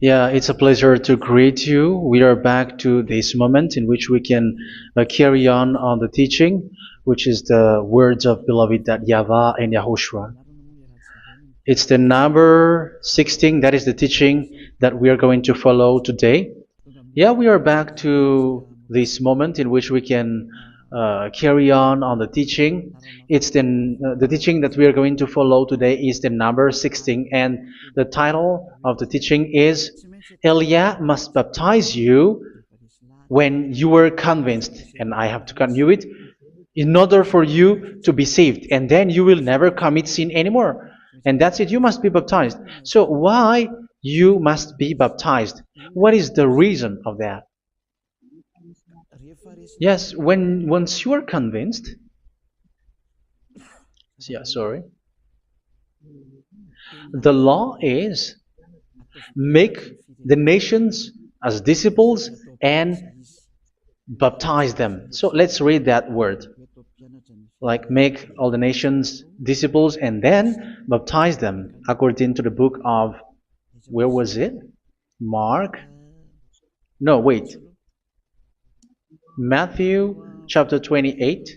Yeah, it's a pleasure to greet you. We are back to this moment in which we can carry on the teaching, which is the words of beloved that YAHVAH and YAHOSHUA. It's the number 16, that is the teaching that we are going to follow today. Yeah, we are back to this moment in which we can carry on the teaching. It's the teaching that we are going to follow today is the number 16, and the title of the teaching is Elia must baptize you when you were convinced, and I have to continue it, in order for you to be saved, and then you will never commit sin anymore. And that's it, you must be baptized. So why you must be baptized? What is the reason of that? Yes, when once you are convinced, yeah, sorry, the law is make the nations as disciples and baptize them. So let's read that word. Like make all the nations disciples and then baptize them according to the book of, where was it? Mark? No, wait. Matthew chapter 28.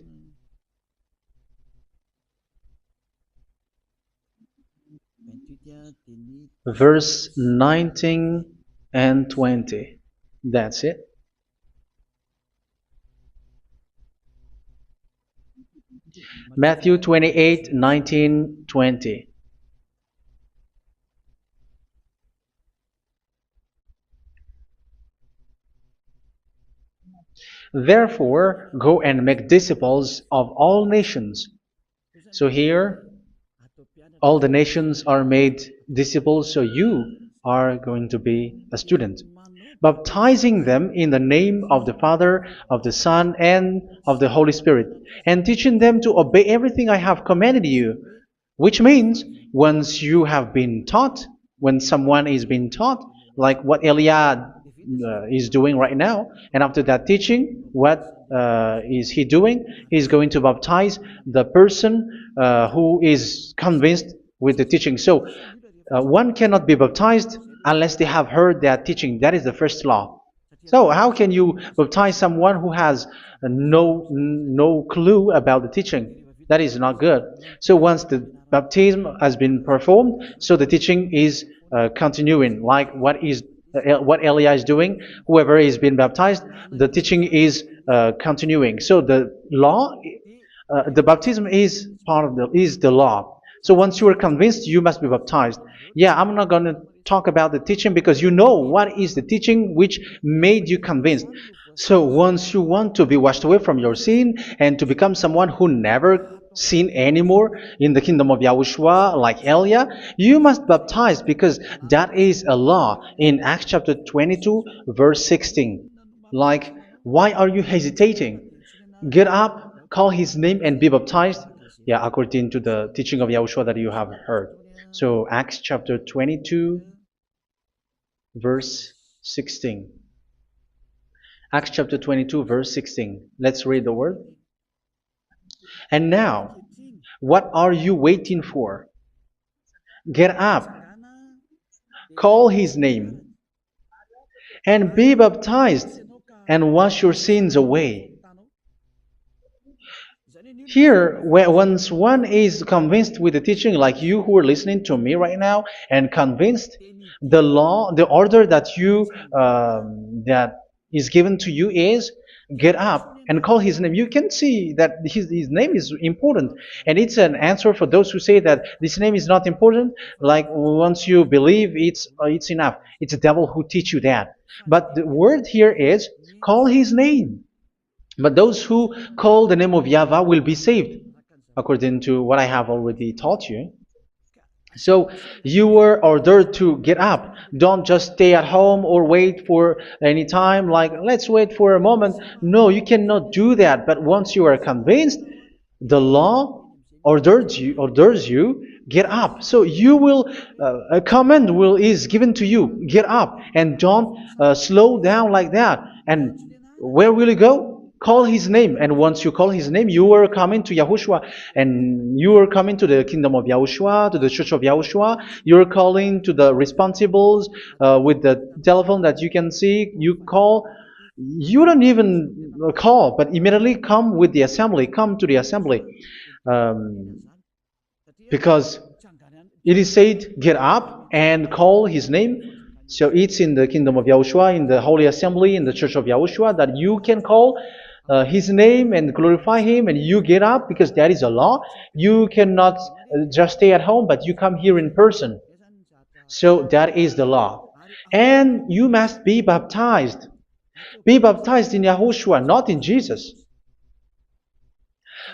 Verse 19 and 20. That's it. Matthew 28, 19, 20. Therefore, go and make disciples of all nations. So here, all the nations are made disciples, so you are going to be a student. Baptizing them in the name of the Father, of the Son, and of the Holy Spirit, and teaching them to obey everything I have commanded you. Which means, once you have been taught, when someone is being taught, like what Eliad is doing right now, and after that teaching, what is he doing? He's going to baptize the person who is convinced with the teaching. So one cannot be baptized unless they have heard that teaching. That is the first law. So how can you baptize someone who has no clue about the teaching? That is not good. So once the baptism has been performed, so the teaching is continuing. Like what Elia is doing, whoever is being baptized, the teaching is continuing. So the law, the baptism is part of the law. So once you are convinced, you must be baptized. Yeah, I'm not going to talk about the teaching because you know what is the teaching which made you convinced. So once you want to be washed away from your sin and to become someone who never sin anymore in the kingdom of YAHOSHUA like Elia, you must baptize because that is a law in Acts chapter 22 verse 16. Like, why are you hesitating? Get up, call his name and be baptized. Yeah, according to the teaching of YAHOSHUA that you have heard. So Acts chapter 22 verse 16. Acts chapter 22 verse 16. Let's read the word. And now, what are you waiting for? Get up, call his name, and be baptized, and wash your sins away. Here, once one is convinced with the teaching, like you who are listening to me right now, and convinced, the law, the order that that is given to you is get up and call his name. You can see that his name is important, and it's an answer for those who say that this name is not important. Like once you believe, it's enough. It's the devil who teach you that. But the word here is call his name. But those who call the name of YAHVAH will be saved, according to what I have already taught you. So you were ordered to get up. Don't just stay at home or wait for any time, like let's wait for a moment. No, you cannot do that. But once you are convinced, the law orders you get up. So you will a command is given to you, get up, and don't slow down like that. And where will you go? call his name. And once you call his name, you are coming to Yahushua. And you are coming to the kingdom of Yahushua, to the church of Yahushua. You're calling to the responsibles with the telephone that you can see. You call. You don't even call, but immediately come with the assembly. Come to the assembly. Um, because it is said, get up and call his name. So it's in the kingdom of Yahushua, in the holy assembly, in the church of Yahushua, that you can call his name and glorify him, and you get up, because that is a law. You cannot just stay at home, but you come here in person. So that is the law. And you must be baptized. Be baptized in Yahushua, not in Jesus.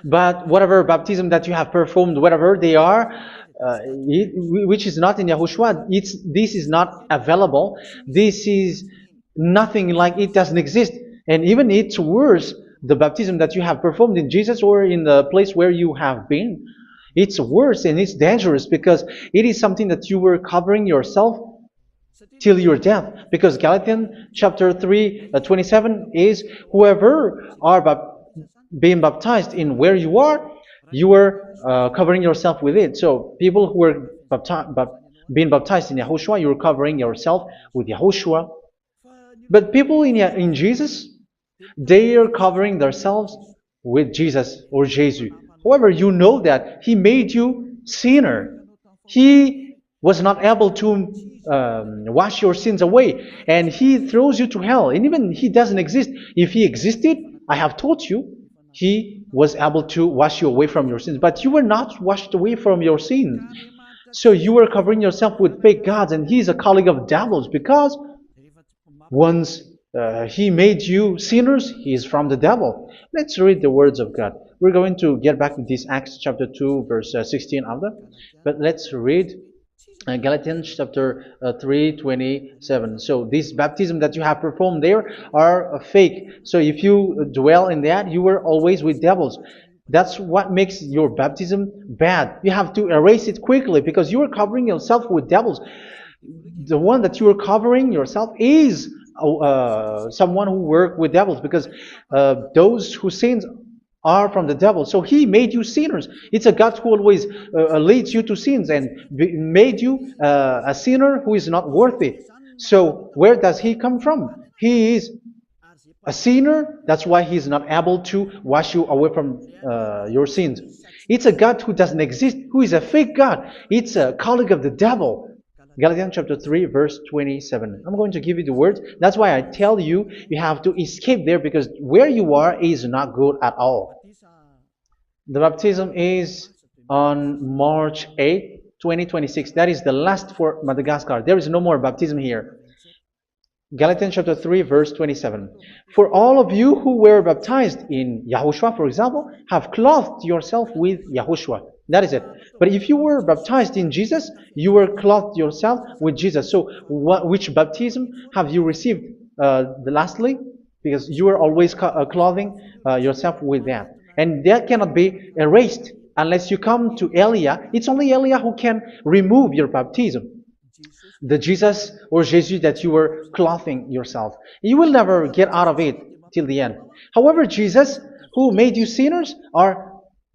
But whatever baptism that you have performed, whatever they are, which is not in Yahushua, this is not available. This is nothing, like it doesn't exist. And even it's worse, the baptism that you have performed in Jesus or in the place where you have been. It's worse and it's dangerous, because it is something that you were covering yourself till your death. Because Galatians chapter 3, 27 is, whoever are being baptized in where you are covering yourself with it. So people who were being baptized in Yahushua, you're covering yourself with Yahushua. But people in Jesus, they are covering themselves with Jesus or Jesus. However, you know that He made you sinner. He was not able to wash your sins away, and He throws you to hell. And even He doesn't exist. If He existed, I have told you, He was able to wash you away from your sins. But you were not washed away from your sins. So you were covering yourself with fake gods, and He is a colleague of devils, because once He made you sinners, He is from the devil. Let's read the words of God. We're going to get back to this Acts chapter 2, verse 16 after. But let's read Galatians chapter 3, 27. So this baptism that you have performed there are fake. So if you dwell in that, you were always with devils. That's what makes your baptism bad. You have to erase it quickly, because you are covering yourself with devils. The one that you are covering yourself is someone who worked with devils, because those who sins are from the devil. So He made you sinners. It's a God who always leads you to sins, and made you a sinner who is not worthy. So where does He come from? He is a sinner. That's why He is not able to wash you away from your sins. It's a God who doesn't exist, who is a fake God. It's a colleague of the devil. Galatians chapter 3, verse 27. I'm going to give you the words. That's why I tell you, you have to escape there, because where you are is not good at all. The baptism is on March 8, 2026. That is the last for Madagascar. There is no more baptism here. Galatians chapter 3, verse 27. For all of you who were baptized in Yahushua, for example, have clothed yourself with Yahushua. That is it. But if you were baptized in Jesus, you were clothed yourself with Jesus. So which baptism have you received lastly? Because you are always clothing yourself with that. And that cannot be erased unless you come to Eliah. It's only Eliah who can remove your baptism. The Jesus or Jesus that you were clothing yourself. You will never get out of it till the end. However, Jesus, who made you sinners, are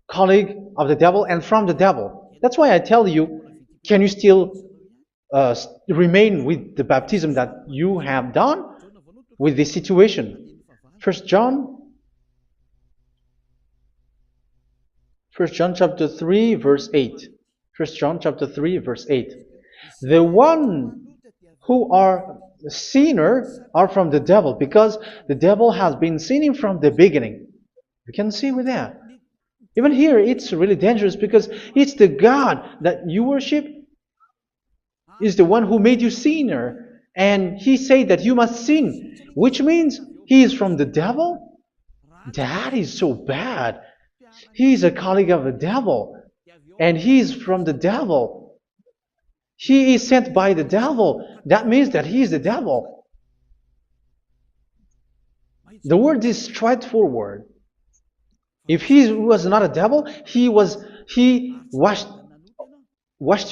colleague of the devil and from the devil. That's why I tell you, can you still remain with the baptism that you have done with this situation? First John chapter 3, verse 8. First John chapter 3, verse 8. The one who are sinner are from the devil, because the devil has been sinning from the beginning. You can see with that. Even here, it's really dangerous, because it's the God that you worship is the one who made you sinner. And He said that you must sin, which means He is from the devil. That is so bad. He is a colleague of the devil. And He is from the devil. He is sent by the devil. That means that He is the devil. The word is straightforward. If He was not a devil, He washed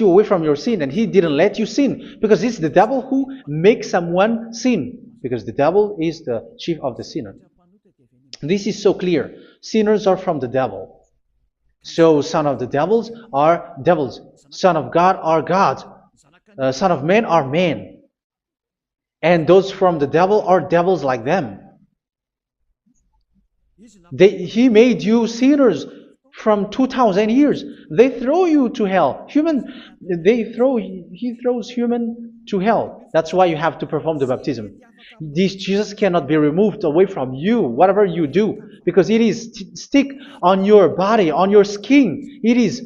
you away from your sin, and He didn't let you sin, because it's the devil who makes someone sin, because the devil is the chief of the sinner. This is so clear. Sinners are from the devil. So son of the devils are devils. Son of God are gods. Son of men are men. And those from the devil are devils like them. He made you sinners from 2,000 years. They throw you to hell. He throws human to hell. That's why you have to perform the baptism. This Jesus cannot be removed away from you, whatever you do, because it is stick on your body, on your skin. It is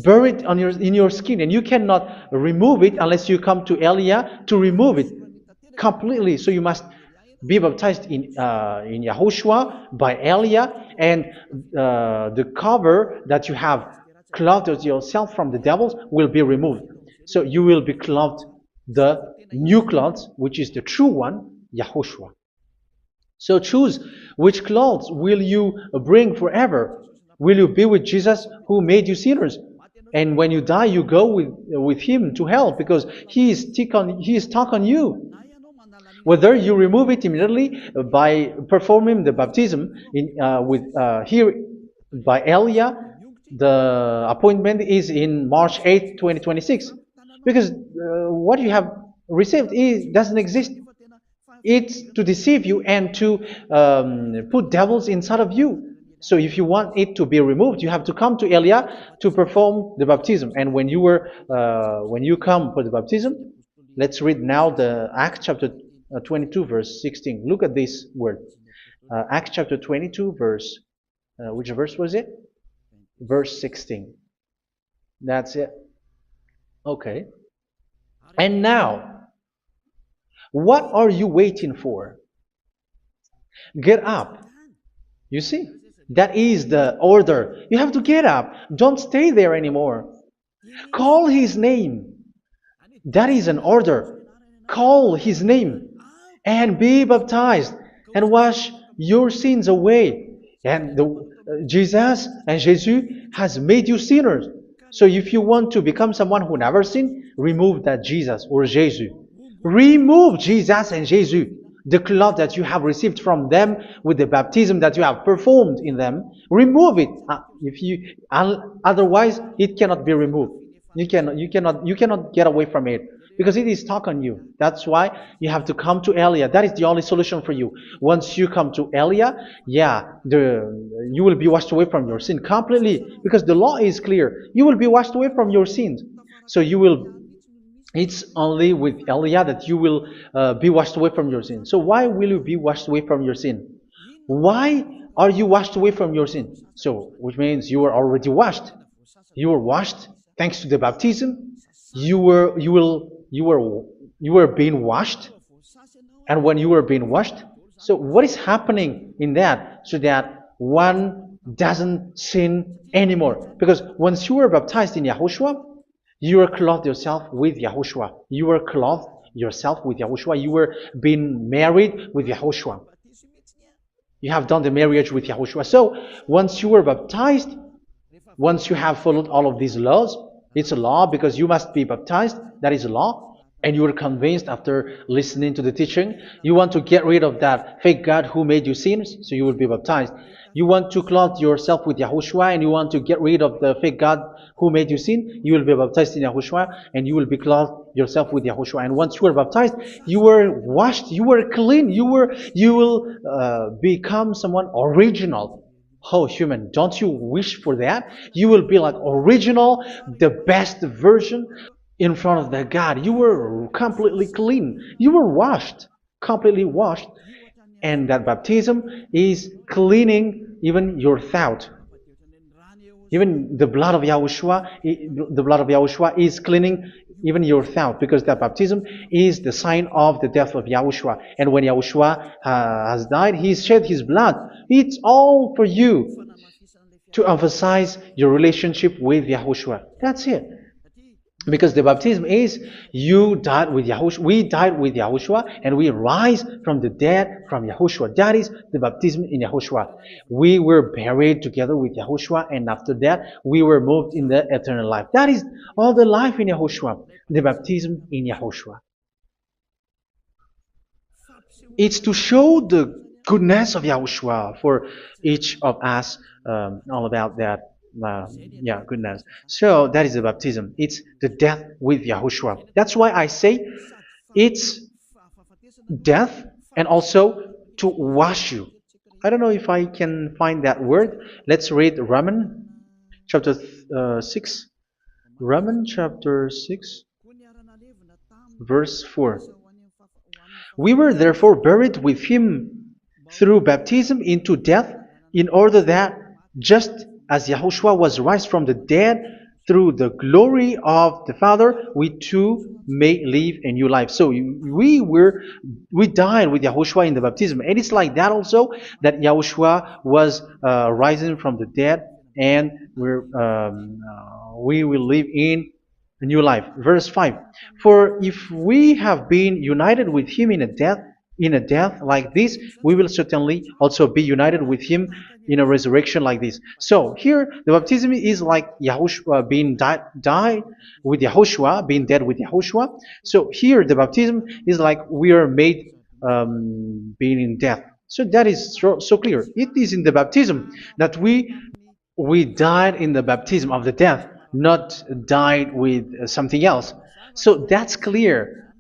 buried in your skin, and you cannot remove it unless you come to Elia to remove it completely. So you must be baptized in YAHOSHUA by Elia, and the cover that you have clothed yourself from the devils will be removed. So you will be clothed the new clothes, which is the true one, YAHOSHUA. So choose which clothes will you bring forever. Will you be with Jesus who made you sinners? And when you die, you go with him to hell because he is stuck on you. Whether you remove it immediately by performing the baptism here by Elia, the appointment is in March 8, 2026. Because what you have received doesn't exist. It's to deceive you and to put devils inside of you. So if you want it to be removed, you have to come to Elia to perform the baptism. And when you come for the baptism, let's read now the Acts chapter 22 verse 16. Look at this word. Acts chapter 22 verse, which verse was it? Verse 16. That's it. Okay. And now, what are you waiting for? Get up. You see? That is the order. You have to get up. Don't stay there anymore. Call his name. That is an order. Call his name and be baptized and wash your sins away. And Jesus has made you sinners. So if you want to become someone who never sinned, remove that Jesus or Jesus. Remove Jesus and Jesus, the cloth that you have received from them with the baptism that you have performed in them. Remove it. Otherwise, it cannot be removed. You cannot get away from it because it is stuck on you. That's why you have to come to Elia. That is the only solution for you. Once you come to Elia, you will be washed away from your sin completely because the law is clear. You will be washed away from your sins. So it's only with Elia that you will be washed away from your sin. So why will you be washed away from your sin? Why are you washed away from your sin? So, which means you were already washed. You were washed thanks to the baptism. You were being washed, and when you were being washed, so what is happening in that? So that one doesn't sin anymore. Because once you were baptized in YAHOSHUA, you were clothed yourself with YAHOSHUA. You were clothed yourself with YAHOSHUA. You were being married with YAHOSHUA. You have done the marriage with YAHOSHUA. So once you were baptized, once you have followed all of these laws, it's a law because you must be baptized. That is a law. And you are convinced after listening to the teaching, you want to get rid of that fake God who made you sinners, so you will be baptized. You want to clothe yourself with YAHOSHUA and you want to get rid of the fake God who made you sin, you will be baptized in YAHOSHUA and you will be clothed yourself with YAHOSHUA. And once you are baptized, you were washed, you were clean, you will become someone original. Oh, human, don't you wish for that? You will be like original, the best version in front of the God. You were completely clean. You were washed, completely washed. And that baptism is cleaning even your thought. Even the blood of YAHOSHUA is cleaning even your thought, because that baptism is the sign of the death of YAHOSHUA. And when YAHOSHUA has died, he shed his blood. It's all for you to emphasize your relationship with YAHOSHUA. That's it. Because the baptism is you died with YAHOSHUA, we died with YAHOSHUA, and we rise from the dead from YAHOSHUA. That is the baptism in YAHOSHUA. We were buried together with YAHOSHUA, and after that we were moved in the eternal life. That is all the life in YAHOSHUA, the baptism in YAHOSHUA. It's to show the goodness of Yahushua for each of us, all about that. Uh, yeah, goodness. So that is the baptism. It's the death with Yahushua. That's why I say it's death and also to wash you. I don't know if I can find that word. Let's read Romans chapter 6. Romans chapter 6, verse 4. We were therefore buried with him through baptism into death, in order that, just as Yahushua was raised from the dead through the glory of the Father, we too may live a new life. So we died with Yahushua in the baptism, and it's like that also that Yahushua was rising from the dead, and we will live in a new life. Verse 5. For if we have been united with him in a death like this, we will certainly also be united with him in a resurrection like this. So here the baptism is like Yahushua being died with Yahushua, being dead with Yahushua. So here the baptism is like we are made being in death. So that is so clear. It is in the baptism that we died in the baptism of the death, not died with something else. So that's clear.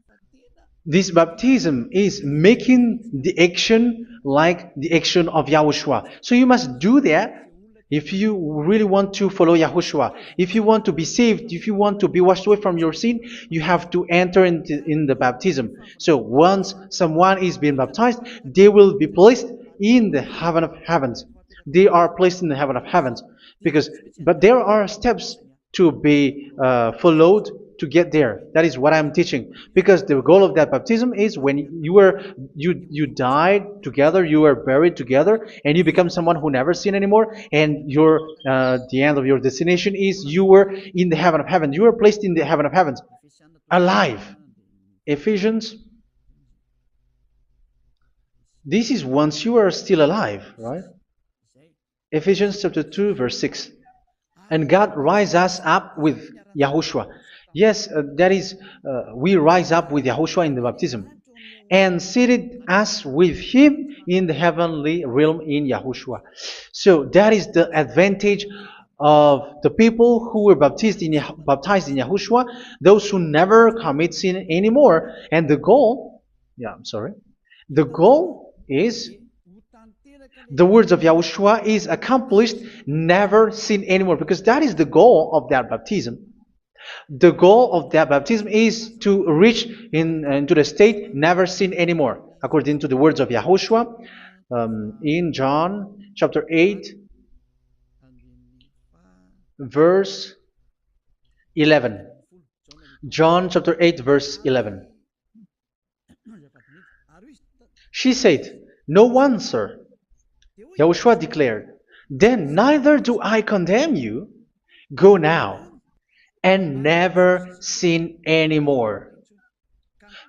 This baptism is making the action like the action of Yahushua. So you must do that if you really want to follow Yahushua. If you want to be saved, if you want to be washed away from your sin, you have to enter in the baptism. So once someone is being baptized, they will be placed in the heaven of heavens. They are placed in the heaven of heavens, but there are steps to be followed to get there. That is what I'm teaching. Because the goal of that baptism is when you died together, you were buried together, and you become someone who never sin anymore. And the end of your destination is you were in the heaven of heaven. You were placed in the heaven of heavens, alive. Ephesians. This is once you are still alive, right? Ephesians chapter 2, verse 6. And God rise us up with Yahushua. Yes, that is, we rise up with Yahushua in the baptism. And seated us with him in the heavenly realm in Yahushua. So that is the advantage of the people who were baptized in Yahushua, those who never commit sin anymore. And the goal, the goal is the words of Yahushua is accomplished, never sin anymore, because that is the goal of that baptism. The goal of that baptism is to reach into the state never sin anymore, according to the words of Yahushua in John chapter 8, verse 11. John chapter 8, verse 11. She said, "No one, sir." Yahushua declared, "Then neither do I condemn you. Go now and never sin anymore."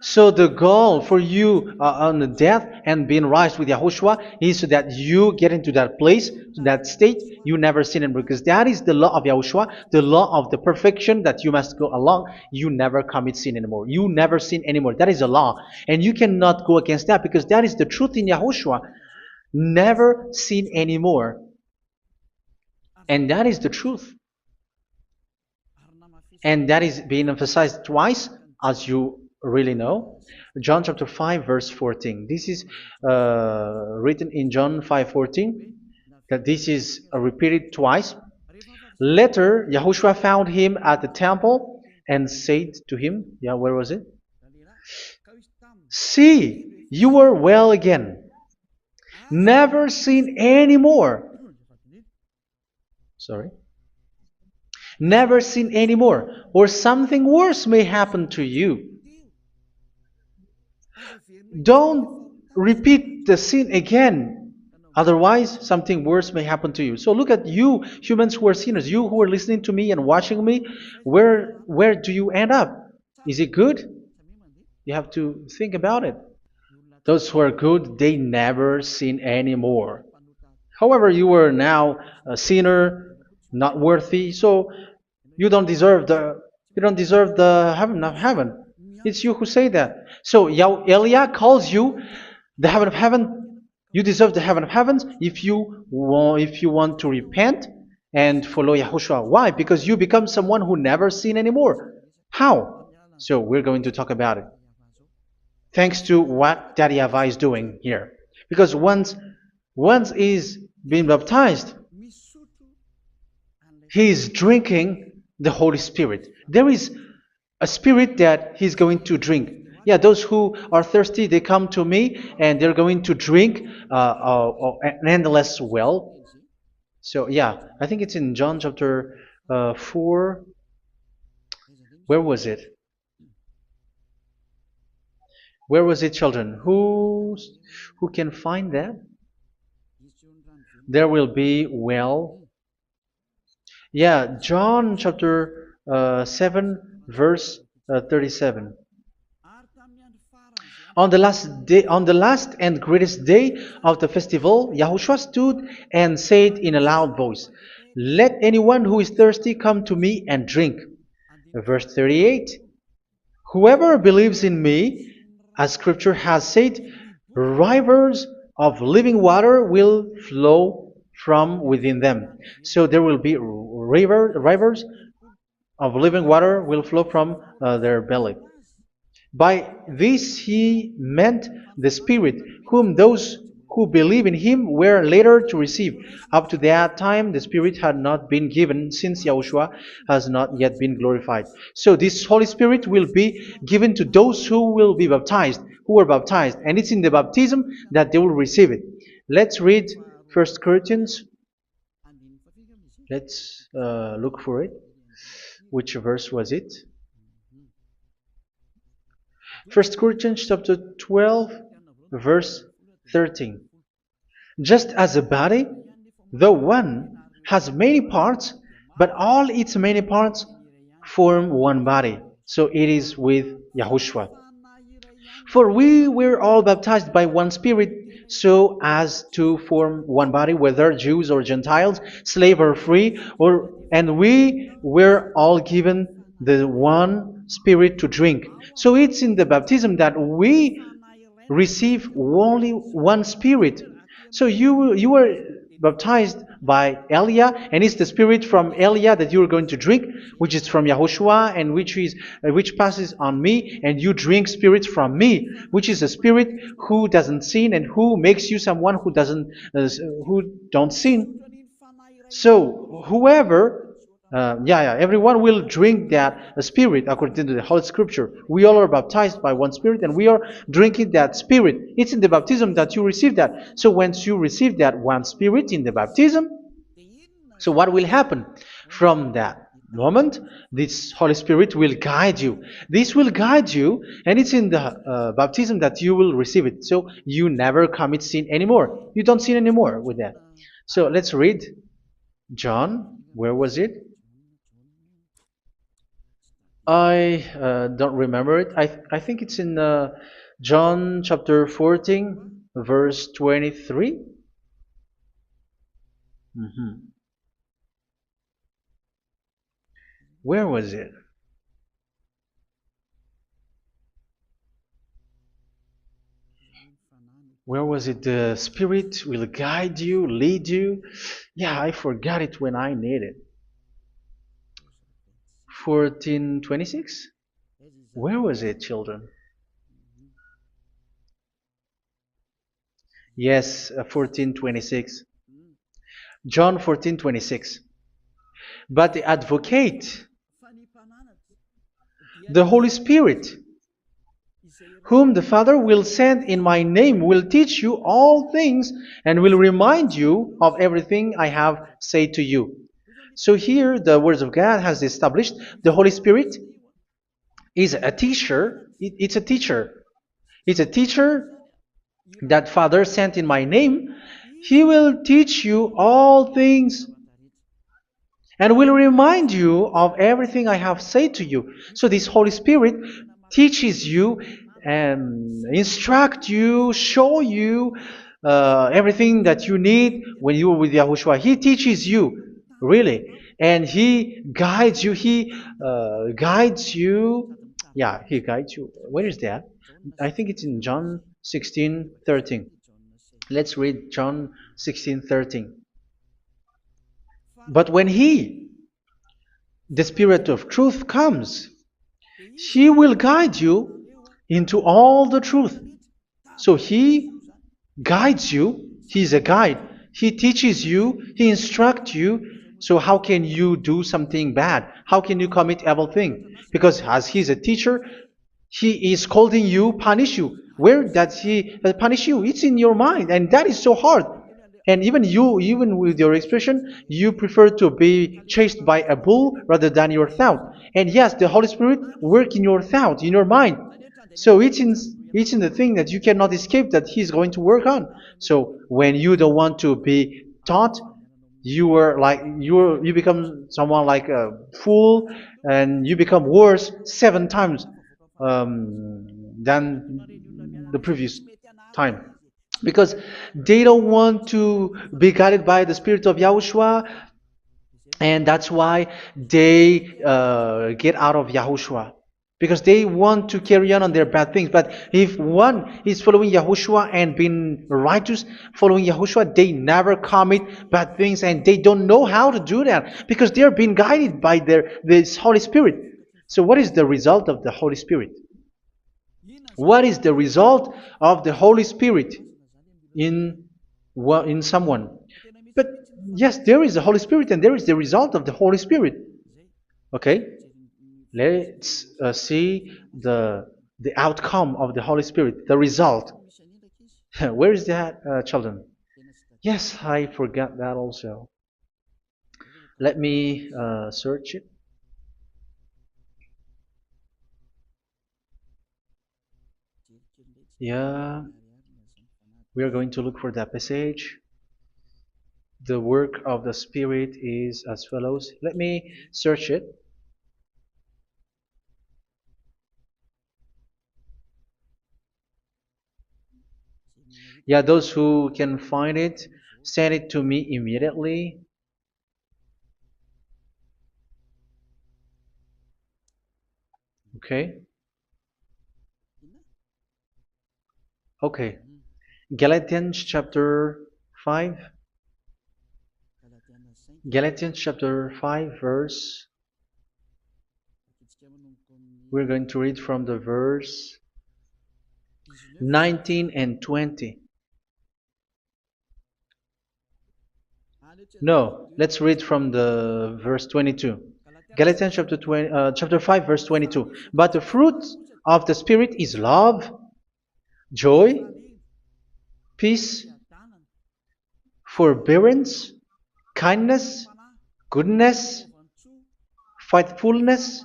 So the goal for you on the death and being raised with Yahushua is so that you get into that place, to that state, you never sin anymore. Because that is the law of Yahushua, the law of the perfection that you must go along. You never commit sin anymore. You never sin anymore. That is a law. And you cannot go against that because that is the truth in Yahushua. Never sin anymore. And that is the truth. And that is being emphasized twice, as you really know. John chapter 5, verse 14. This is written in John 5:14. That this is repeated twice. Later, Yahushua found him at the temple and said to him, where was it? "See, you are well again. Never sin anymore." Never sin anymore, or something worse may happen to you. Don't repeat the sin again. Otherwise, something worse may happen to you. So look at you, humans who are sinners, you who are listening to me and watching me. Where do you end up? Is it good? You have to think about it. Those who are good, they never sin anymore. However, you are now a sinner, not worthy, so you don't deserve the heaven of heaven. It's you who say that. So Eliah calls you the heaven of heaven You deserve the heaven of heavens if you want to repent and follow Yahushua. Why? Because you become someone who never sin anymore. How? So we're going to talk about it. Thanks to what Daddy YAHVAH is doing here. Because once he's been baptized, he is drinking the Holy Spirit. There is a spirit that he's going to drink. Yeah, those who are thirsty, they come to me and they're going to drink an endless well. So yeah, I think it's in John chapter 4. Where was it? Where was it, children? Who can find that? There will be well. Yeah, John chapter 7, verse 37. On the last and greatest day of the festival, Yahushua stood and said in a loud voice, "Let anyone who is thirsty come to me and drink." Verse 38. Whoever believes in me, as scripture has said, rivers of living water will flow from within them. So there will be rivers of living water will flow from their belly. By this he meant the Spirit, whom those who believe in him were later to receive. Up to that time, the Spirit had not been given, since Yahushua has not yet been glorified. So this Holy Spirit will be given to those who will be baptized, who are baptized, and it's in the baptism that they will receive it. Let's read 1 Corinthians. Let's look for it. Which verse was it? 1 Corinthians chapter 12, verse 13. Just as a body, though one, has many parts, but all its many parts form one body. So it is with Yahushua. For we were all baptized by one Spirit, so as to form one body, whether Jews or Gentiles, slave or free, and we were all given the one Spirit to drink. So it's in the baptism that we receive only one Spirit. So you were baptized by Elia, and it's the Spirit from Elia that you are going to drink, which is from Yahushua, and which passes on me, and you drink Spirit from me, which is a Spirit who doesn't sin and who makes you someone who don't sin. So whoever everyone will drink that Spirit according to the Holy Scripture. We all are baptized by one Spirit, and we are drinking that Spirit. It's in the baptism that you receive that. So once you receive that one Spirit in the baptism, so what will happen? From that moment, this Holy Spirit will guide you. This will guide you, and it's in the baptism that you will receive it. So you never commit sin anymore. You don't sin anymore with that. So let's read John. Where was it? I don't remember it. I think it's in John chapter 14, verse 23. Where was it? Where was it? The Spirit will guide you, lead you. Yeah, I forgot it when I need it. 14:26? Where was it, children? Yes, 14:26. John 14:26. But the advocate, the Holy Spirit, whom the Father will send in my name, will teach you all things and will remind you of everything I have said to you. So here the words of God has established the Holy Spirit is a teacher. It's a teacher. It's a teacher that Father sent in my name. He will teach you all things and will remind you of everything I have said to you. So this Holy Spirit teaches you and instruct you, show you everything that you need when you are with Yahushua. He teaches you, really. And He guides you. He guides you. Yeah, He guides you. Where is that? I think it's in John 16:13. Let's read John 16:13. But when He, the Spirit of truth, comes, He will guide you into all the truth. So He guides you. He's a guide. He teaches you. He instructs you. So how can you do something bad? How can you commit evil thing? Because as He's a teacher, He is scolding you, punish you. Where does He punish you? It's in your mind, and that is so hard. And even you, even with your expression, you prefer to be chased by a bull rather than your thought. And yes, the Holy Spirit work in your thought, in your mind. So it's in the thing that you cannot escape that He's going to work on. So when you don't want to be taught, you become someone like a fool, and you become worse 7 times than the previous time, because they don't want to be guided by the Spirit of Yahushua, and that's why they get out of Yahushua, because they want to carry on their bad things. But if one is following Yahushua and being righteous, following Yahushua, they never commit bad things, and they don't know how to do that because they are being guided by this Holy Spirit. So what is the result of the Holy Spirit? What is the result of the Holy Spirit in in someone? But yes, there is the Holy Spirit, and there is the result of the Holy Spirit. Okay, let's see the outcome of the Holy Spirit, the result. Where is that, children? Yes, I forgot that also. Let me search it. Yeah, we are going to look for that passage. The work of the Spirit is as follows. Let me search it. Yeah, those who can find it, send it to me immediately. Okay. Okay. Galatians chapter 5. Galatians chapter 5 verse. We're going to read from the verse 19 and 20. No, let's read from the verse 22. Galatians chapter 5 verse 22. But the fruit of the Spirit is love, joy, peace, forbearance, kindness, goodness, faithfulness.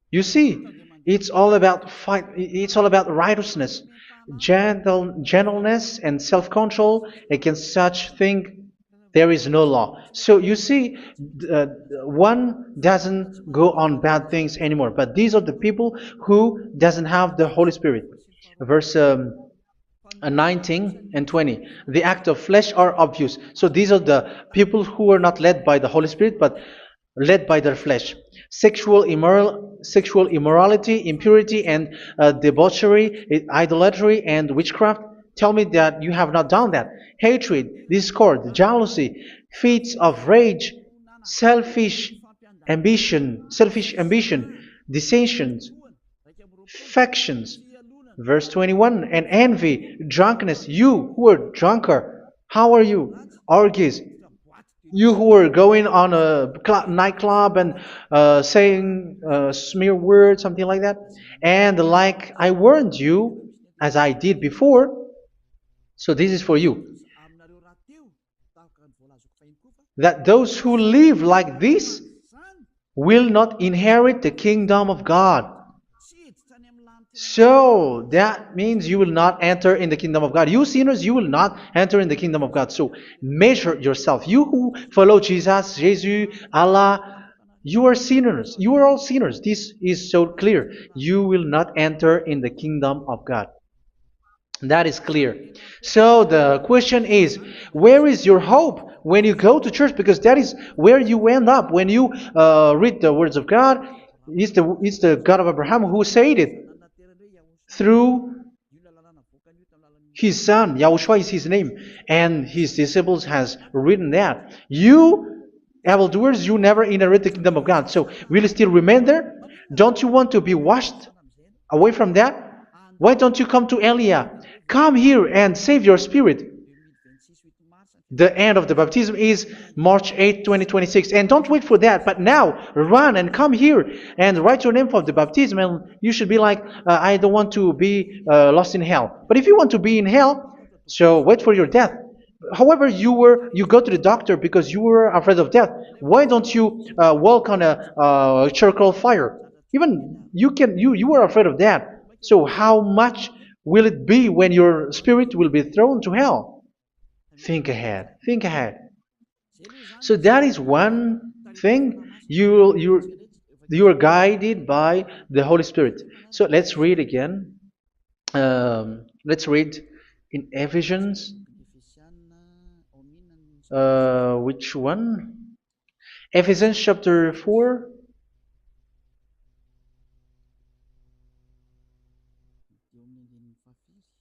You see, it's all about fight. It's all about righteousness, gentleness, and self-control. Against such thing, there is no law. So you see, uh, one doesn't go on bad things anymore. But these are the people who doesn't have the Holy Spirit. Verse 19 and 20. The act of flesh are obvious. So these are the people who are not led by the Holy Spirit, but led by their flesh. Sexual immorality, impurity, and debauchery, idolatry, and witchcraft. Tell me that you have not done that. Hatred, discord, jealousy, fits of rage, selfish ambition, dissensions, factions. Verse 21, and envy, drunkenness. You who are drunkard, how are you? Orgies. You who are going on a nightclub and saying smear words, something like that. And like I warned you, as I did before, so this is for you, that those who live like this will not inherit the kingdom of God. So that means you will not enter in the kingdom of God. You sinners, you will not enter in the kingdom of God. So measure yourself. You who follow Jesus, Allah, you are sinners. You are all sinners. This is so clear. You will not enter in the kingdom of God. That is clear. So the question is, where is your hope when you go to church? Because that is where you end up when you read the words of God. It's the God of Abraham who said it through His son, Yahushua is his name, and his disciples has written that. You evildoers, you never inherit the kingdom of God. So will you still remain there? Don't you want to be washed away from that? Why don't you come to Elia? Come here and save your spirit. The end of the baptism is March 8th, 2026. And don't wait for that, but now run and come here and write your name for the baptism. And you should be like, I don't want to be lost in hell. But if you want to be in hell, so wait for your death. However, you go to the doctor because you were afraid of death. Why don't you walk on a charcoal fire? Even you were afraid of that. So how much will it be when your spirit will be thrown to hell? Think ahead. Think ahead. So that is one thing. You are guided by the Holy Spirit. So let's read again. Let's read in Ephesians. Which one? Ephesians chapter 4.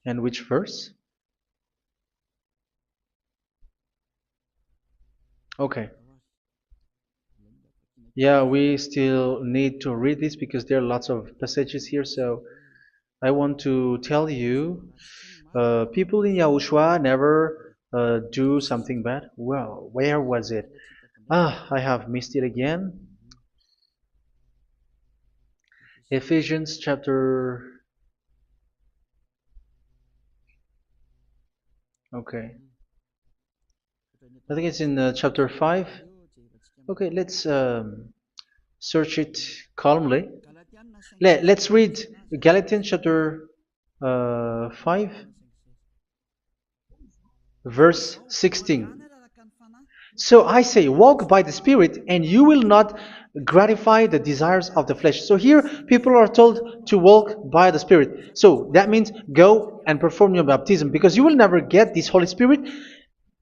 And which verse? Okay. Yeah, we still need to read this because there are lots of passages here. So I want to tell you, people in Yahushua never do something bad. Well, where was it? I have missed it again. Ephesians chapter. Okay. I think it's in chapter 5. Okay, let's search it calmly. Let's read Galatians chapter 5, verse 16. So I say, walk by the Spirit, and you will not gratify the desires of the flesh. So here, people are told to walk by the Spirit. So that means go and perform your baptism, because you will never get this Holy Spirit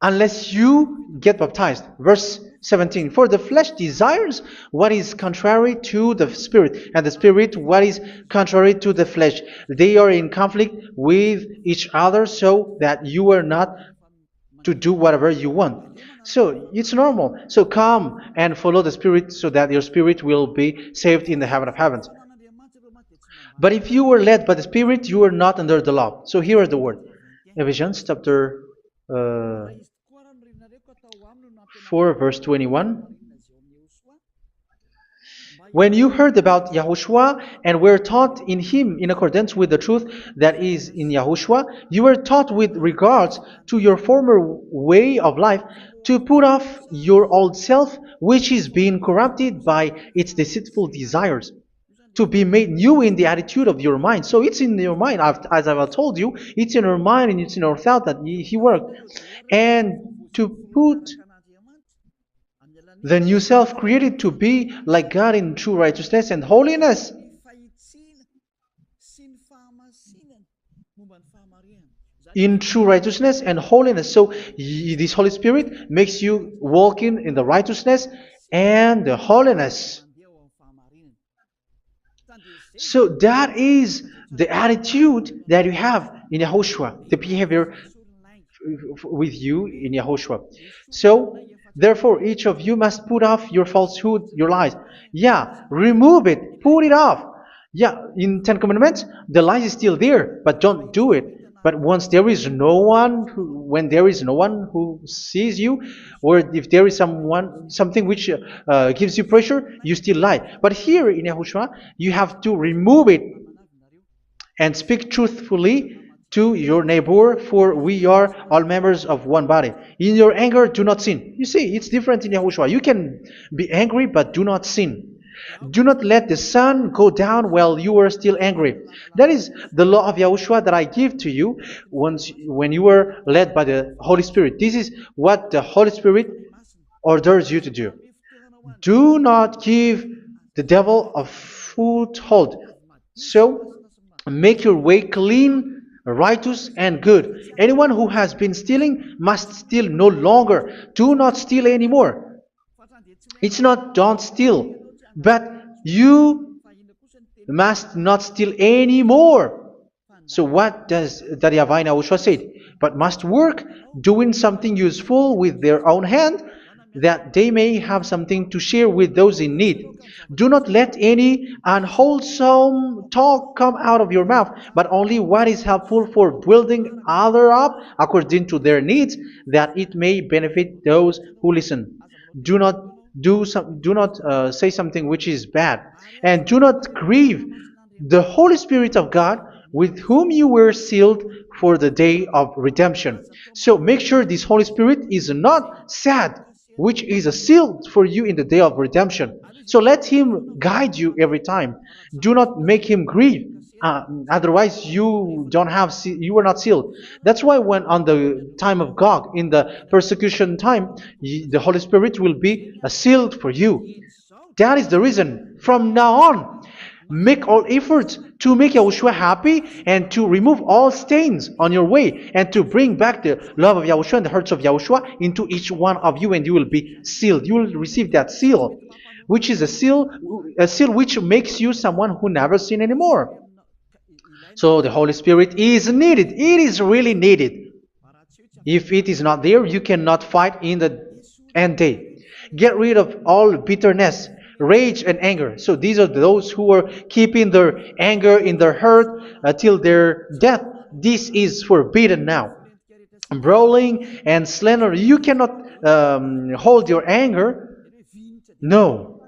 unless you get baptized. Verse 17. For the flesh desires what is contrary to the Spirit, and the Spirit what is contrary to the flesh. They are in conflict with each other, so that you are not to do whatever you want. So it's normal. So come and follow the Spirit so that your spirit will be saved in the heaven of heavens. But if you were led by the Spirit, you are not under the law. So here are the word. Ephesians chapter 4 verse 21. When you heard about Yahushua and were taught in him in accordance with the truth that is in Yahushua, you were taught with regards to your former way of life to put off your old self, which is being corrupted by its deceitful desires, to be made new in the attitude of your mind. So it's in your mind, as I've told you, it's in our mind and it's in our thought that he worked. And to put the new self created to be like God in true righteousness and holiness. In true righteousness and holiness. So this Holy Spirit makes you walking in the righteousness and the holiness. So that is the attitude that you have in Yahushua, the behavior with you in Yahushua. So therefore, each of you must put off your falsehood, your lies. Yeah, remove it, put it off. Yeah, in Ten Commandments, the lies is still there, but don't do it. But once there is no one, when there is no one who sees you, or if there is something which gives you pressure, you still lie. But here in Yahushua, you have to remove it and speak truthfully to your neighbor, for we are all members of one body. In your anger, do not sin. You see, it's different in Yahushua. You can be angry, but do not sin. Do not let the sun go down while you are still angry. That is the law of Yahushua that I give to you when you were led by the Holy Spirit. This is what the Holy Spirit orders you to do. Do not give the devil a foothold. So, make your way clean, righteous, and good. Anyone who has been stealing must steal no longer. Do not steal anymore. It's not don't steal, but you must not steal anymore. So what does the YAHVAH in YAHOSHUA say? But must work doing something useful with their own hand, that they may have something to share with those in need. Do not let any unwholesome talk come out of your mouth, but only what is helpful for building other up according to their needs, that it may benefit those who listen. Do not do not say something which is bad, and do not grieve the Holy Spirit of God, with whom you were sealed for the day of redemption. So make sure this Holy Spirit is not sad, which is a seal for you in the day of redemption. So let Him guide you every time. Do not make Him grieve. Otherwise, you are not sealed. That's why when on the time of God, in the persecution time, the Holy Spirit will be a sealed for you. That is the reason. From now on, make all efforts to make Yahushua happy and to remove all stains on your way and to bring back the love of Yahushua and the hearts of Yahushua into each one of you, and you will be sealed. You will receive that seal, which is a seal which makes you someone who never sin anymore. So the Holy Spirit is needed. It is really needed. If it is not there, you cannot fight in the end day. Get rid of all bitterness, rage, and anger. So these are those who are keeping their anger in their heart until their death. This is forbidden now. Brawling and slander. You cannot hold your anger. No.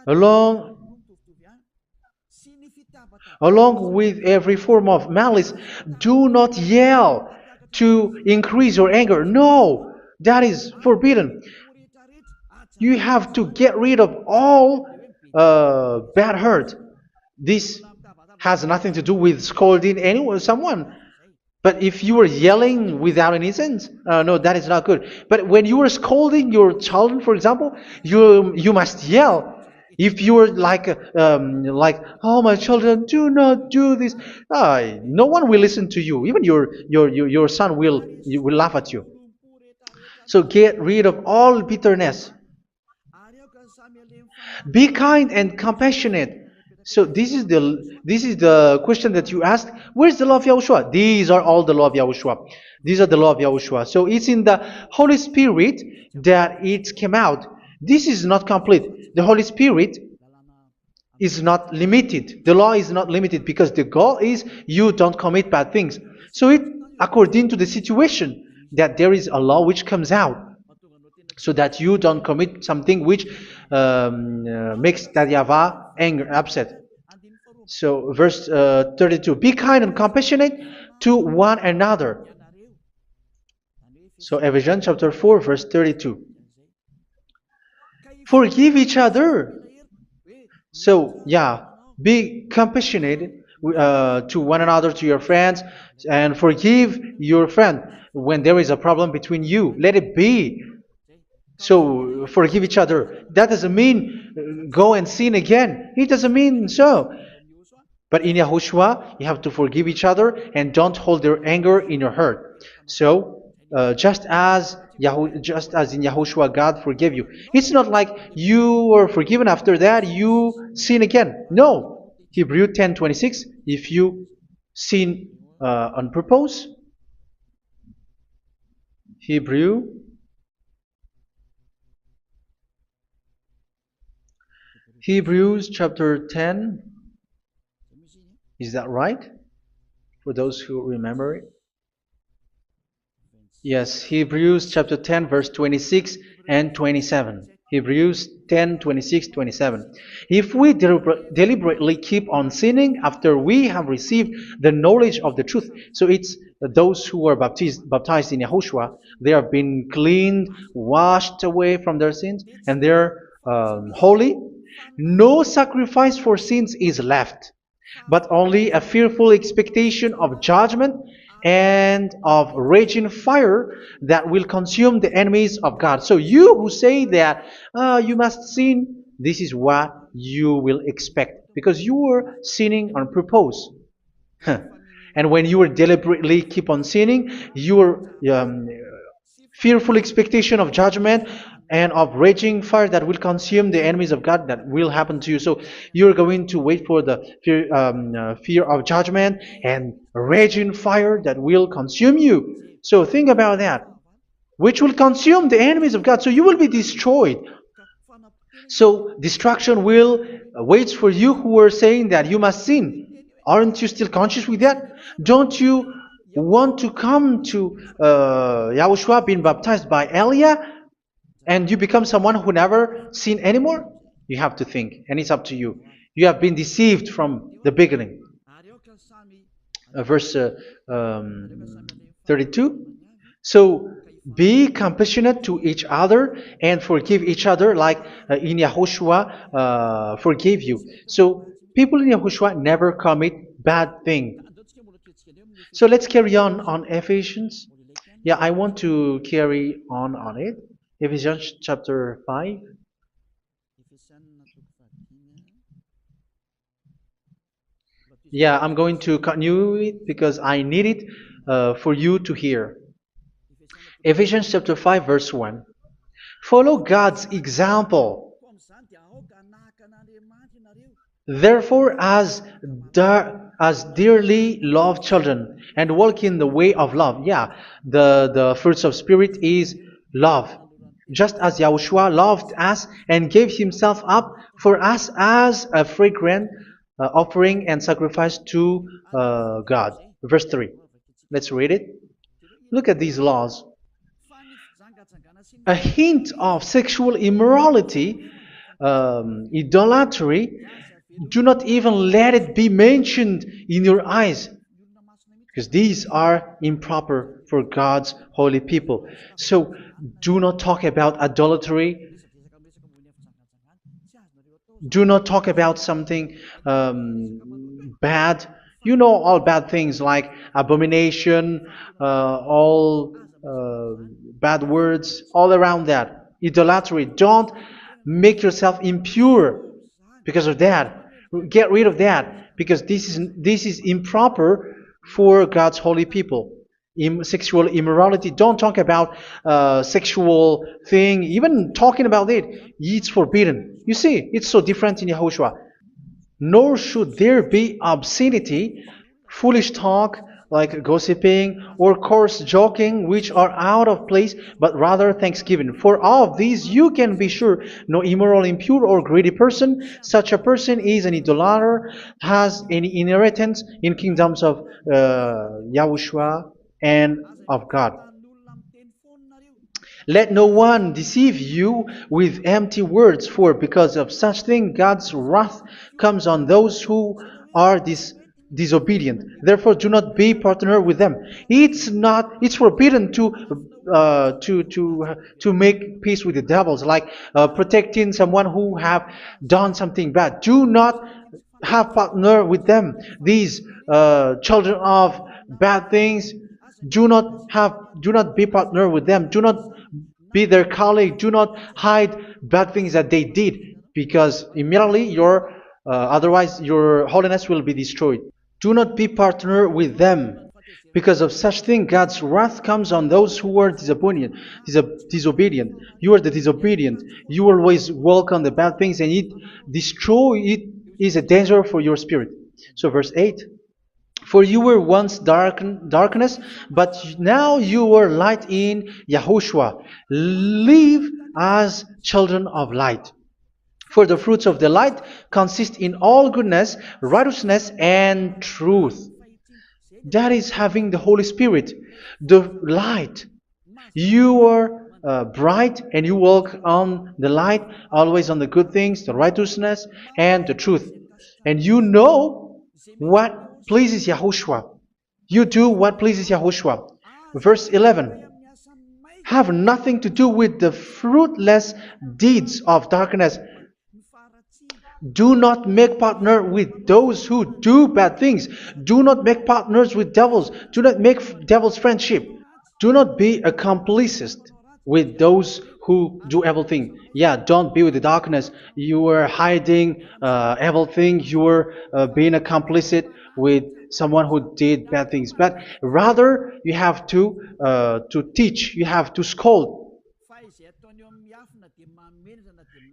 Along Along with every form of malice, do not yell to increase your anger. No, that is forbidden. You have to get rid of all bad hurt. This has nothing to do with scolding anyone, someone. But if you are yelling without any sense, no, that is not good. But when you are scolding your children, for example, you must yell. If you are like, oh my children, do not do this, no one will listen to you. Even your son will laugh at you. So get rid of all bitterness. Be kind and compassionate. So this is the question that you asked. Where's the law of Yahushua? These are all the law of Yahushua. These are the law of Yahushua. So it's in the Holy Spirit that it came out. This is not complete. The Holy Spirit is not limited. The law is not limited because the goal is you don't commit bad things. So it according to the situation that there is a law which comes out, so that you don't commit something which makes that YAHVAH angry, upset. So verse 32, be kind and compassionate to one another. So Ephesians chapter 4 verse 32. Forgive each other. So yeah, be compassionate to one another, to your friends, and forgive your friend when there is a problem between you. Let it be. So forgive each other. That doesn't mean go and sin again. It doesn't mean so. But in Yahushua, you have to forgive each other and don't hold their anger in your heart. So just as in Yahushua, God forgive you. It's not like you are forgiven after that you sin again. No. Hebrew 10:26. If you sin on purpose, Hebrews chapter 10. Is that right? For those who remember it? Yes, Hebrews chapter 10 verse 26 and 27. Hebrews 10, 26, 27. If we deliberately keep on sinning after we have received the knowledge of the truth, so it's those who are baptized in Yahushua, they have been cleaned, washed away from their sins, and they're holy. No sacrifice for sins is left, but only a fearful expectation of judgment and of raging fire that will consume the enemies of God. So you who say that you must sin, this is what you will expect, because you are sinning on purpose. And when you are deliberately keep on sinning, your fearful expectation of judgment and of raging fire that will consume the enemies of God that will happen to you. So you're going to wait for the fear of judgment and raging fire that will consume you. So think about that, which will consume the enemies of God. So you will be destroyed. So destruction will wait for you who are saying that you must sin. Aren't you still conscious with that? Don't you want to come to Yahushua being baptized by Elia and you become someone who never sin anymore? You have to think, and it's up to you. You have been deceived from the beginning. Verse 32. So be compassionate to each other and forgive each other like in Yahushua forgave you. So people in Yahushua never commit bad thing. So let's carry on Ephesians. Yeah, I want to carry on it. Ephesians chapter 5. Yeah, I'm going to continue it because I need it for you to hear. Ephesians chapter 5 verse 1. Follow God's example. Therefore, as dearly loved children, and walk in the way of love. Yeah, the fruits of spirit is love. Just as Yahushua loved us and gave himself up for us as a fragrant offering and sacrifice to God. Verse 3. Let's read it. Look at these laws. A hint of sexual immorality, idolatry, do not even let it be mentioned in your eyes, because these are improper for God's holy people. So do not talk about idolatry. Do not talk about something bad. You know all bad things like abomination, all bad words, all around that. Idolatry. Don't make yourself impure because of that. Get rid of that because this is improper for God's holy people. Sexual immorality. Don't talk about sexual thing. Even talking about it, it's forbidden. You see, it's so different in Yahushua. Nor should there be obscenity, foolish talk like gossiping or coarse joking, which are out of place, but rather thanksgiving. For of these you can be sure: no immoral, impure, or greedy person, such a person is an idolater, has any inheritance in kingdoms of Yahushua and of God. Let no one deceive you with empty words, for because of such thing God's wrath comes on those who are disobedient. Therefore, do not be partner with them. It's forbidden to make peace with the devils, like protecting someone who have done something bad. Do not have partner with them. These children of bad things, do not be partner with them. Do not be their colleague. Do not hide bad things that they did, because immediately otherwise your holiness will be destroyed. Do not be partner with them. Because of such thing, God's wrath comes on those who are disobedient. You are the disobedient. You always walk on the bad things, and it is a danger for your spirit. So verse 8. For you were once darkness, but now you are light in Yahushua. Live as children of light. For the fruits of the light consist in all goodness, righteousness, and truth. That is having the Holy Spirit, the light. You are bright and you walk on the light, always on the good things, the righteousness, and the truth. And you know what pleases Yahushua. You do what pleases Yahushua. Verse 11. Have nothing to do with the fruitless deeds of darkness. Do not make partner with those who do bad things. Do not make partners with devils. Do not make devils friendship. Do not be accomplices with those who do evil thing. Yeah, don't be with the darkness. You are hiding evil thing. You are being a complicit with someone who did bad things. But rather, you have to teach. You have to scold.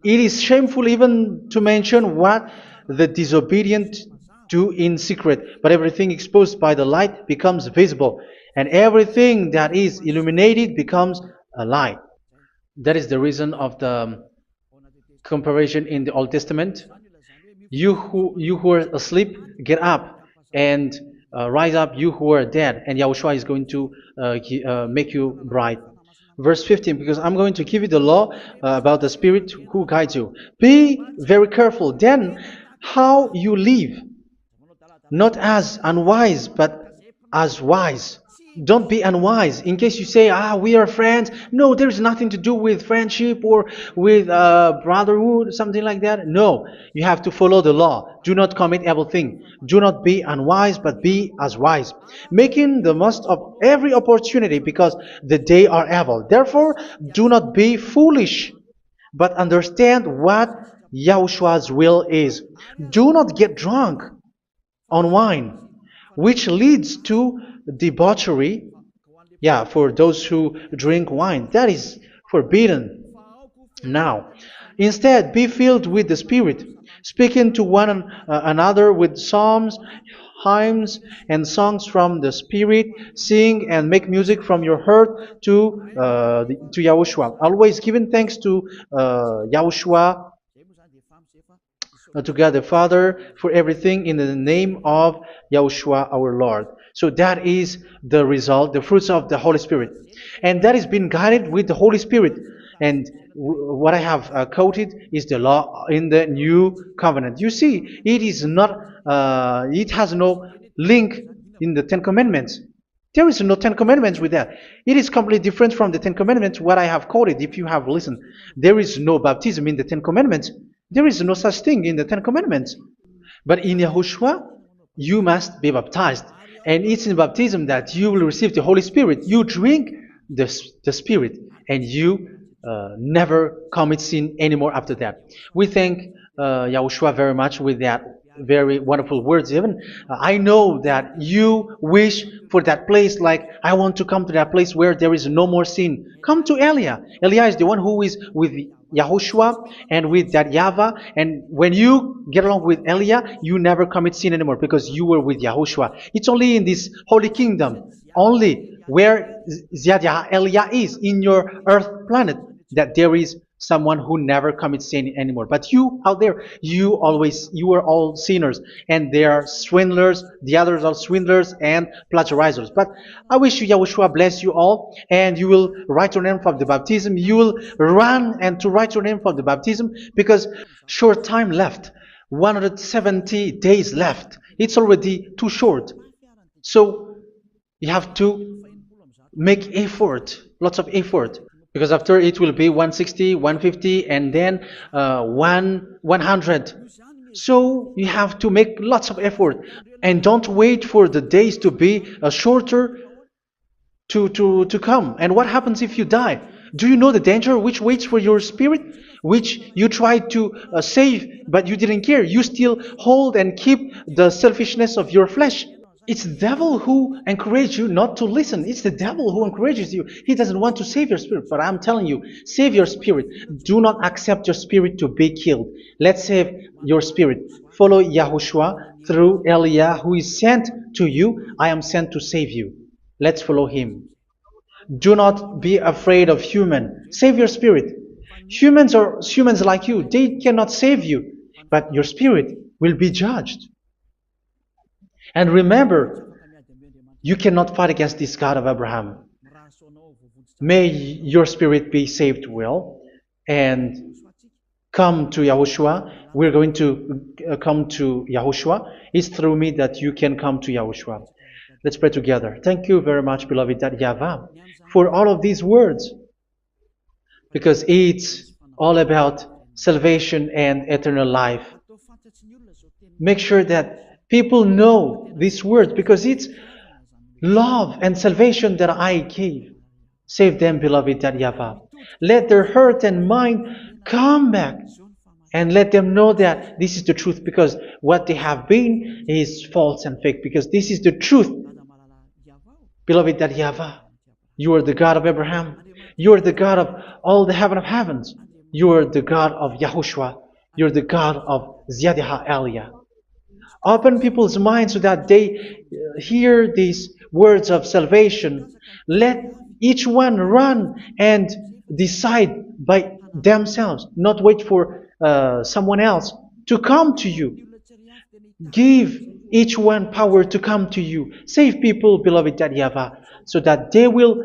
It is shameful even to mention what the disobedient do in secret, but everything exposed by the light becomes visible, and everything that is illuminated becomes a light. That is the reason of the comparison in the Old Testament. You who are asleep, get up and rise up, you who are dead, and Yahushua is going to make you bright. Verse 15, because I'm going to give you the law about the Spirit who guides you. Be very careful then how you live, not as unwise, but as wise. Don't be unwise. In case you say, we are friends. No, there's nothing to do with friendship or with brotherhood, something like that. No, you have to follow the law. Do not commit evil thing. Do not be unwise, but be as wise, making the most of every opportunity because the day are evil. Therefore, do not be foolish, but understand what Yahushua's will is. Do not get drunk on wine, which leads to debauchery. Yeah, for those who drink wine, that is forbidden now. Instead, be filled with the Spirit, speaking to one another with psalms, hymns, and songs from the Spirit. Sing and make music from your heart to Yahushua. Always giving thanks to Yahushua, to God the Father, for everything in the name of Yahushua our Lord. So that is the result, the fruits of the Holy Spirit. And that is being guided with the Holy Spirit. And what I have quoted is the law in the new covenant. You see, it is not, it has no link in the Ten Commandments. There is no Ten Commandments with that. It is completely different from the Ten Commandments, what I have quoted, if you have listened. There is no baptism in the Ten Commandments. There is no such thing in the Ten Commandments. But in Yahushua, you must be baptized. And it's in baptism that you will receive the Holy Spirit. You drink the Spirit, and you never commit sin anymore after that. We thank Yahushua very much with that very wonderful words. Even I know that you wish for that place, like I want to come to that place where there is no more sin. Come to Elia. Elia is the one who is with Yahushua and with that YAHVAH. And when you get along with Elia, you never commit sin anymore because you were with Yahushua. It's only in this holy kingdom, only where Ziad Elia is, in your earth planet, that there is someone who never commits sin anymore. But you out there, you are all sinners, and they are swindlers. The others are swindlers and plagiarizers. But I wish you, Yahushua, bless you all, and you will write your name for the baptism. You will run and to write your name for the baptism, because short time left, 170 days left. It's already too short. So you have to make effort, lots of effort. Because after it will be 160, 150, and then 100. So you have to make lots of effort. And don't wait for the days to be shorter to come. And what happens if you die? Do you know the danger which waits for your spirit? Which you tried to save, but you didn't care. You still hold and keep the selfishness of your flesh. It's the devil who encourages you not to listen. It's the devil who encourages you. He doesn't want to save your spirit. But I'm telling you, save your spirit. Do not accept your spirit to be killed. Let's save your spirit. Follow Yahushua through Elia, who is sent to you. I am sent to save you. Let's follow him. Do not be afraid of human. Save your spirit. Humans are humans like you. They cannot save you. But your spirit will be judged. And remember, you cannot fight against this God of Abraham. May your spirit be saved well and come to Yahushua. We're going to come to Yahushua. It's through me that you can come to Yahushua. Let's pray together. Thank you very much, beloved YAHVAH, for all of these words, because it's all about salvation and eternal life. Make sure that people know these words, because it's love and salvation that I gave. Save them, beloved YAHVAH. Let their heart and mind come back, and let them know that this is the truth, because what they have been is false and fake, because this is the truth. Beloved YAHVAH, you are the God of Abraham. You are the God of all the heaven of heavens. You are the God of YAHOSHUA. You're the God of Ziyadiha Aliyah. Open people's minds so that they hear these words of salvation. Let each one run and decide by themselves, not wait for someone else to come to you. Give each one power to come to you. Save people, beloved YAHVAH, so that they will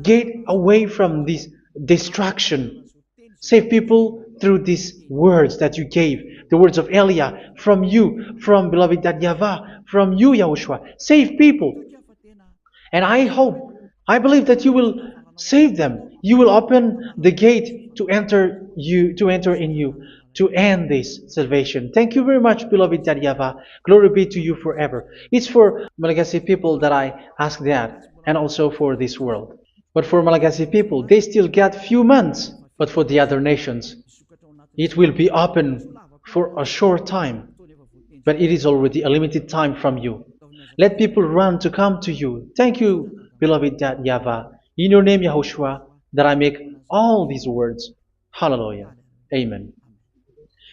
get away from this distraction. Save people through these words that you gave, the words of Elia, from you, from beloved YAHVAH, from you, Yahushua. Save people. And I hope, I believe that you will save them. You will open the gate to enter in you, to end this salvation. Thank you very much, beloved YAHVAH. Glory be to you forever. It's for Malagasy people that I ask that, and also for this world. But for Malagasy people, they still get few months. But for the other nations, it will be open for a short time. But it is already a limited time from you. Let people run to come to you. Thank you, beloved YAHVAH. In your name, Yahushua, that I make all these words. Hallelujah. Amen.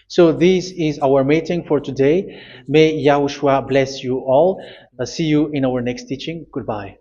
So this is our meeting for today. May Yahushua bless you all. See you in our next teaching. Goodbye.